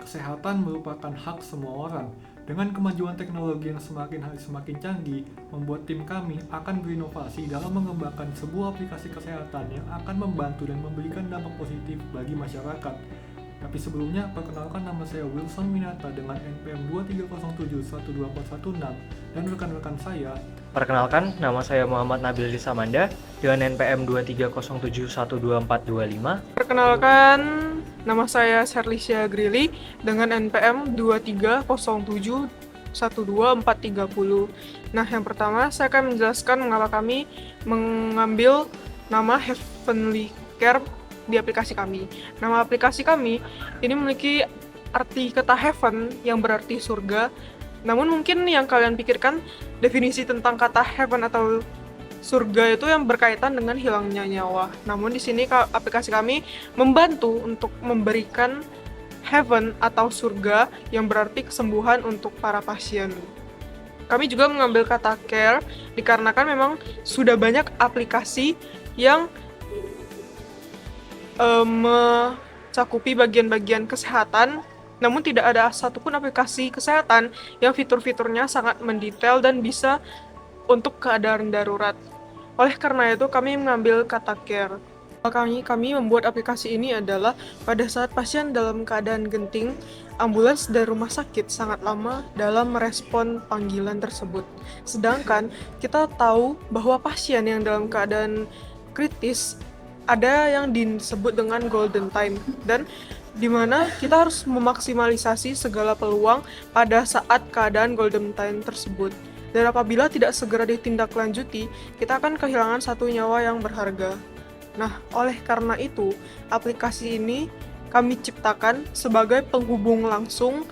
Kesehatan merupakan hak semua orang. Dengan kemajuan teknologi yang semakin hari semakin canggih, membuat tim kami akan berinovasi dalam mengembangkan sebuah aplikasi kesehatan yang akan membantu dan memberikan dampak positif bagi masyarakat. Tapi sebelumnya, perkenalkan nama saya Wilson Minata dengan NPM 2307124116 dan rekan-rekan saya. Perkenalkan, nama saya Muhammad Nabil Risamanda dengan NPM 2307124425. Perkenalkan, nama saya Serlisya Grili dengan NPM 2307124330. Nah, yang pertama saya akan menjelaskan mengapa kami mengambil nama Heavenly Care di aplikasi kami. Nama aplikasi kami ini memiliki arti kata heaven yang berarti surga. Namun mungkin yang kalian pikirkan definisi tentang kata heaven atau surga itu yang berkaitan dengan hilangnya nyawa. Namun di sini aplikasi kami membantu untuk memberikan heaven atau surga yang berarti kesembuhan untuk para pasien. Kami juga mengambil kata care dikarenakan memang sudah banyak aplikasi yang mencakupi bagian-bagian kesehatan, namun tidak ada satupun aplikasi kesehatan yang fitur-fiturnya sangat mendetail dan bisa untuk keadaan darurat. Oleh karena itu, kami mengambil kata care. Kami membuat aplikasi ini adalah pada saat pasien dalam keadaan genting, ambulans dan rumah sakit sangat lama dalam merespon panggilan tersebut. Sedangkan kita tahu bahwa pasien yang dalam keadaan kritis ada yang disebut dengan golden time, dan di mana kita harus memaksimalisasi segala peluang pada saat keadaan golden time tersebut. Dan apabila tidak segera ditindaklanjuti, kita akan kehilangan satu nyawa yang berharga. Nah, oleh karena itu, aplikasi ini kami ciptakan sebagai penghubung langsung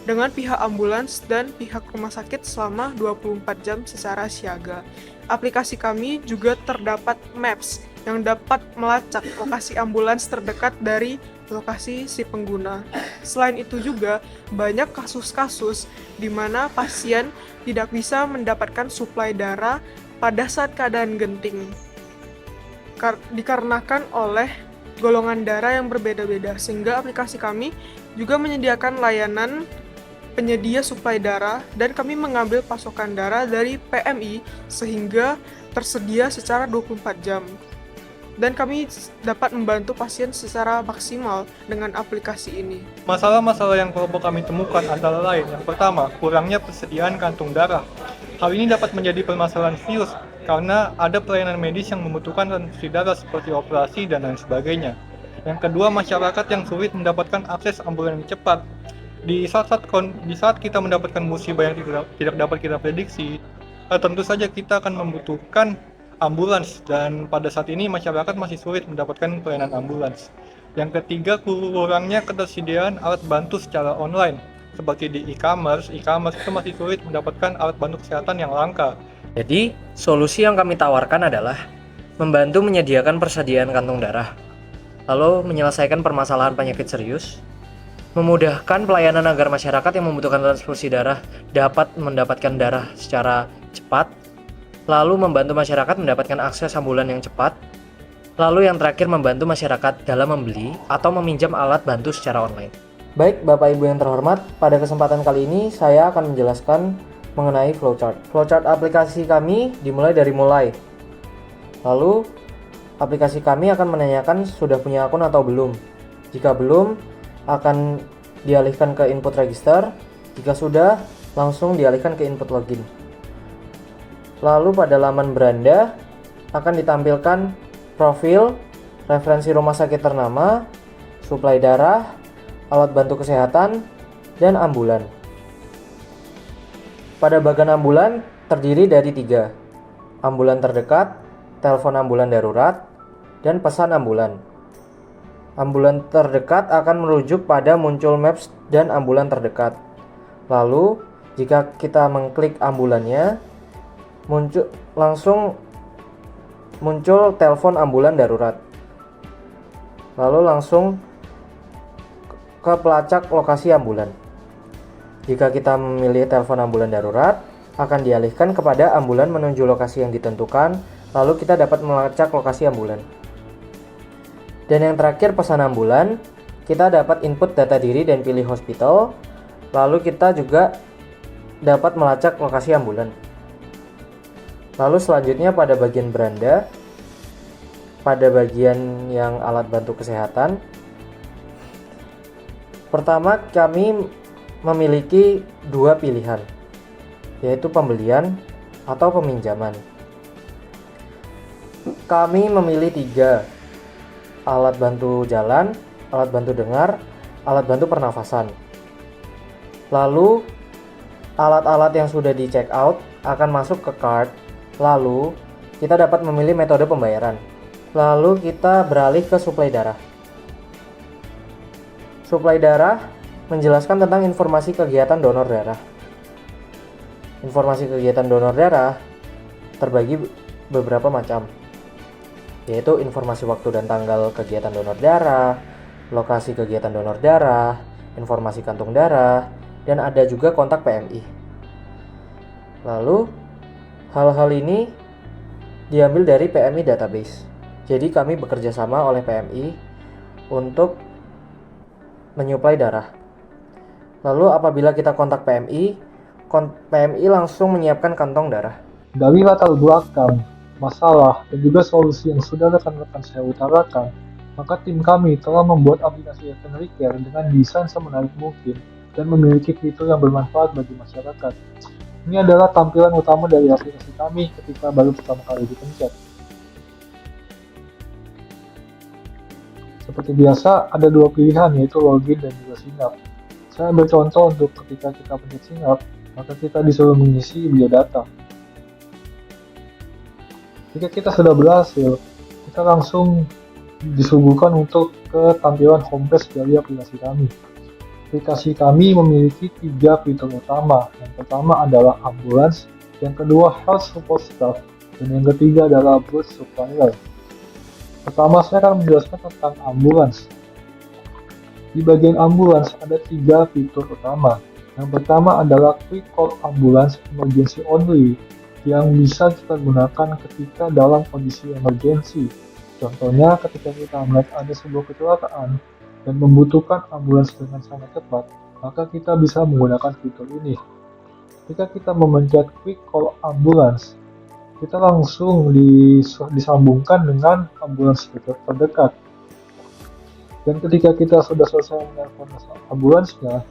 dengan pihak ambulans dan pihak rumah sakit selama 24 jam secara siaga. Aplikasi kami juga terdapat maps yang dapat melacak lokasi ambulans terdekat dari lokasi si pengguna. Selain itu juga banyak kasus-kasus di mana pasien tidak bisa mendapatkan suplai darah pada saat keadaan genting dikarenakan oleh golongan darah yang berbeda-beda, sehingga aplikasi kami juga menyediakan layanan penyedia suplai darah dan kami mengambil pasokan darah dari PMI sehingga tersedia secara 24 jam. Dan kami dapat membantu pasien secara maksimal dengan aplikasi ini. Masalah-masalah yang kelompok kami temukan antara lain, yang pertama, kurangnya persediaan kantung darah. Hal ini dapat menjadi permasalahan serius karena ada pelayanan medis yang membutuhkan transfusi darah seperti operasi dan lain sebagainya. Yang kedua, masyarakat yang sulit mendapatkan akses ambulan yang cepat. Di saat kita mendapatkan musibah yang tidak dapat kita prediksi, tentu saja kita akan membutuhkan ambulans, dan pada saat ini masyarakat masih sulit mendapatkan pelayanan ambulans. Yang ketiga, kurangnya ketersediaan alat bantu secara online. Seperti di e-commerce itu masih sulit mendapatkan alat bantu kesehatan yang langka. Jadi, solusi yang kami tawarkan adalah membantu menyediakan persediaan kantung darah, lalu menyelesaikan permasalahan penyakit serius, memudahkan pelayanan agar masyarakat yang membutuhkan transfusi darah dapat mendapatkan darah secara cepat, lalu membantu masyarakat mendapatkan akses ambulan yang cepat, lalu yang terakhir membantu masyarakat dalam membeli atau meminjam alat bantu secara online. Baik, Bapak Ibu yang terhormat, pada kesempatan kali ini saya akan menjelaskan mengenai flowchart. Flowchart aplikasi kami dimulai dari mulai. Lalu, aplikasi kami akan menanyakan sudah punya akun atau belum. Jika belum, akan dialihkan ke input register. Jika sudah, langsung dialihkan ke input login. Lalu pada laman beranda akan ditampilkan profil, referensi rumah sakit ternama, suplai darah, alat bantu kesehatan, dan ambulan. Pada bagian ambulan terdiri dari 3, ambulan terdekat, telepon ambulan darurat, dan pesan ambulan. Ambulan terdekat akan merujuk pada muncul maps dan ambulan terdekat. Lalu, jika kita mengklik ambulannya, langsung muncul telepon ambulan darurat. Lalu langsung ke pelacak lokasi ambulan. Jika kita memilih telepon ambulan darurat, akan dialihkan kepada ambulan menuju lokasi yang ditentukan, lalu kita dapat melacak lokasi ambulan. Dan yang terakhir, pesan ambulan. kita dapat input data diri dan pilih hospital. Lalu kita juga dapat melacak lokasi ambulan. Lalu selanjutnya pada bagian beranda, pada bagian yang alat bantu kesehatan, pertama kami memiliki dua pilihan, yaitu pembelian atau peminjaman. Kami memilih 3: alat bantu jalan, alat bantu dengar, alat bantu pernafasan. Lalu alat-alat yang sudah di check out akan masuk ke cart. Lalu kita dapat memilih metode pembayaran. Lalu kita beralih ke suplai darah. Suplai darah menjelaskan tentang informasi kegiatan donor darah. Informasi kegiatan donor darah terbagi beberapa macam, yaitu informasi waktu dan tanggal kegiatan donor darah, lokasi kegiatan donor darah, informasi kantung darah, dan ada juga kontak PMI. Lalu hal-hal ini diambil dari PMI database. Jadi kami bekerja sama oleh PMI untuk menyuplai darah. Lalu apabila kita kontak PMI, PMI langsung menyiapkan kantong darah. Dari latar belakang, masalah, dan juga solusi yang sudah rekan-rekan saya utarakan, maka tim kami telah membuat aplikasi Veteran Care dengan desain semenarik mungkin dan memiliki fitur yang bermanfaat bagi masyarakat. Ini adalah tampilan utama dari aplikasi kami ketika baru pertama kali dipencet. Seperti biasa, ada dua pilihan, yaitu login dan juga sign up. Saya ambil contoh untuk ketika kita pencet sign up, maka kita disuruh mengisi biodata. Jika kita sudah berhasil, kita langsung disuguhkan untuk ke tampilan homepage dari aplikasi kami. Aplikasi kami memiliki 3 fitur utama. Yang pertama adalah ambulans, yang kedua health support staff, dan yang ketiga adalah blood supplier. Pertama, saya akan menjelaskan tentang ambulans. Di bagian ambulans ada 3 fitur utama. Yang pertama adalah quick call ambulance emergency only, yang bisa kita gunakan ketika dalam kondisi emergency. Contohnya ketika kita melihat ada sebuah kecelakaan dan membutuhkan ambulans dengan sangat cepat, maka kita bisa menggunakan fitur ini. Ketika kita memencet quick call ambulance, kita langsung disambungkan dengan ambulans terdekat. Dan ketika kita sudah selesai menelpon ambulansnya,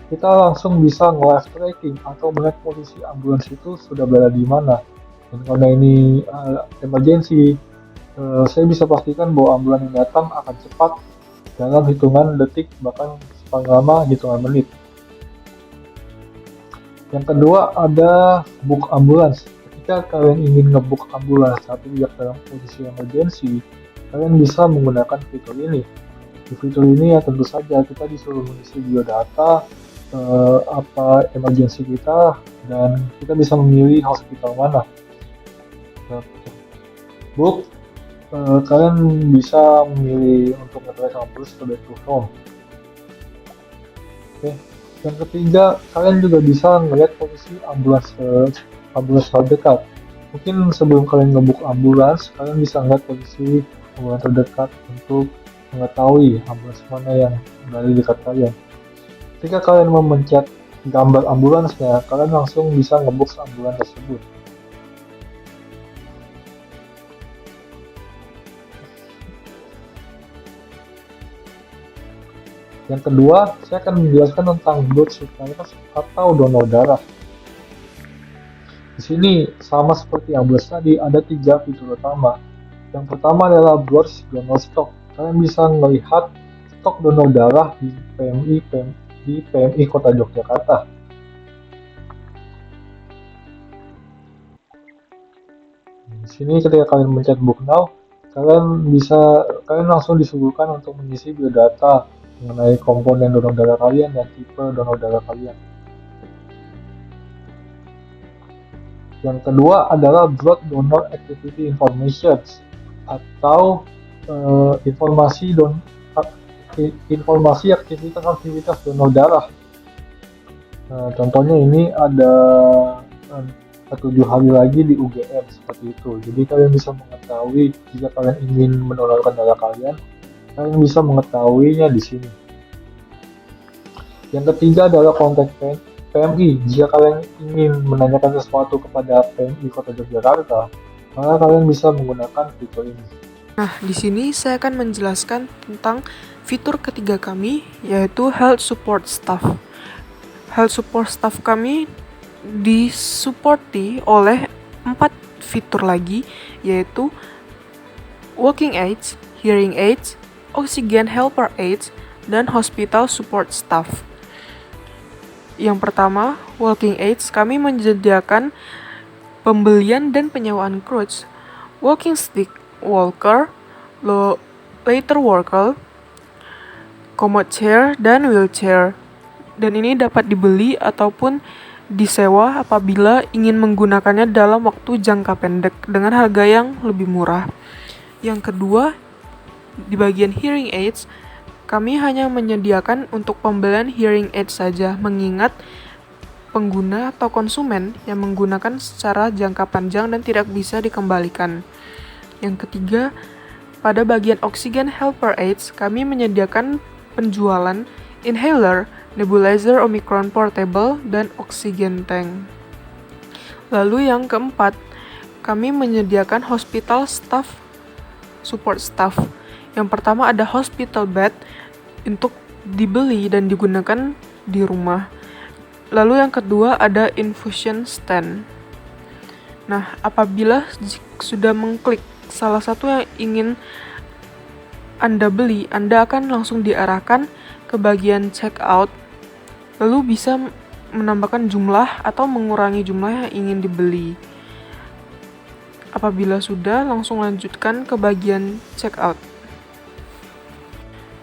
kita langsung bisa nge-live tracking atau melihat posisi ambulans itu sudah berada di mana. Dan karena ini emergency, saya bisa pastikan bahwa ambulans yang datang akan cepat dalam hitungan detik, bahkan paling lama hitungan menit. Yang kedua ada book ambulans. Ketika kalian ingin nge-book ambulans tapi tidak dalam posisi emergency, kalian bisa menggunakan fitur ini. Di fitur ini ya tentu saja kita disuruh mengisi biodata, apa emergency kita, dan kita bisa memilih hospital mana. Book, kalian bisa memilih untuk nge-track ambulans ke back to home. Oke. Yang ketiga, kalian juga bisa melihat posisi ambulans terdekat. Mungkin sebelum kalian nge-book ambulans, kalian bisa melihat posisi ambulans terdekat untuk mengetahui ambulans mana yang berada di dekat kalian. Ketika kalian memencet gambar ambulansnya, kalian langsung bisa nge-book ambulans tersebut. Yang kedua, saya akan menjelaskan tentang blood suppliers atau donor darah. Di sini sama seperti ambulans tadi, ada 3 fitur utama. Yang pertama adalah blood donor stock. Kalian bisa melihat stok donor darah di PMI Kota Yogyakarta. Di sini ketika kalian mencet book now, kalian langsung disuguhkan untuk mengisi biodata mengenai komponen donor darah kalian dan tipe donor darah kalian. Yang kedua adalah blood donor activity information atau informasi aktivitas donor darah. Contohnya ini ada 7 hari lagi di UGM seperti itu. Jadi kalian bisa mengetahui jika kalian ingin mendonorkan darah kalian bisa mengetahuinya di sini. Yang ketiga adalah kontak PMI. Jika kalian ingin menanyakan sesuatu kepada PMI Kota Yogyakarta, maka kalian bisa menggunakan fitur ini. Nah, di sini saya akan menjelaskan tentang fitur ketiga kami, yaitu Health Support Staff. Health Support Staff kami disuporti oleh 4 fitur lagi, yaitu Walking Aids, Hearing Aids, Oxygen Helper Aids, dan Hospital Support Staff. Yang pertama, Walking Aids, kami menyediakan pembelian dan penyewaan crutch, walking stick, walker, later walker, commode chair, dan wheelchair. Dan ini dapat dibeli ataupun disewa apabila ingin menggunakannya dalam waktu jangka pendek dengan harga yang lebih murah. Yang kedua, di bagian hearing aids, kami hanya menyediakan untuk pembelian hearing aids saja, mengingat pengguna atau konsumen yang menggunakan secara jangka panjang dan tidak bisa dikembalikan. Yang ketiga, pada bagian Oxygen Helper Aids, kami menyediakan penjualan inhaler, nebulizer Omicron Portable, dan oxygen tank. Lalu yang keempat, kami menyediakan hospital staff, support staff. Yang pertama ada hospital bed untuk dibeli dan digunakan di rumah. Lalu yang kedua ada infusion stand. Nah, apabila sudah mengklik salah satu yang ingin Anda beli, Anda akan langsung diarahkan ke bagian checkout, lalu bisa menambahkan jumlah atau mengurangi jumlah yang ingin dibeli. Apabila sudah, langsung lanjutkan ke bagian checkout.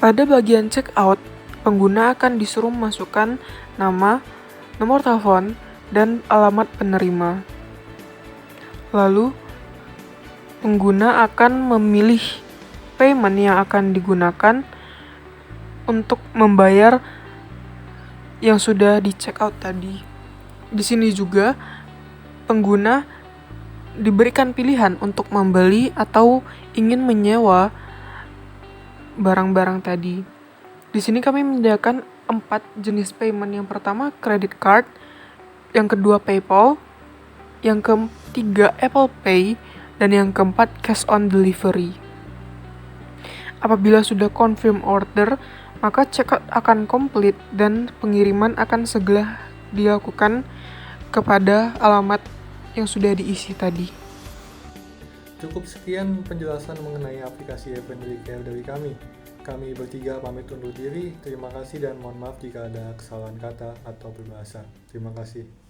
Pada bagian checkout, pengguna akan disuruh masukkan nama, nomor telepon, dan alamat penerima. Lalu, pengguna akan memilih payment yang akan digunakan untuk membayar yang sudah di checkout tadi. Di sini juga, pengguna diberikan pilihan untuk membeli atau ingin menyewa barang-barang tadi. Di sini kami menyediakan 4 jenis payment. Yang pertama credit card, yang kedua PayPal, yang ketiga Apple Pay, dan yang keempat cash on delivery. Apabila sudah confirm order, maka checkout akan komplit dan pengiriman akan segera dilakukan kepada alamat yang sudah diisi tadi. Cukup sekian penjelasan mengenai aplikasi Heavenly Care dari kami. Kami bertiga pamit undur diri. Terima kasih dan mohon maaf jika ada kesalahan kata atau berbahasa. Terima kasih.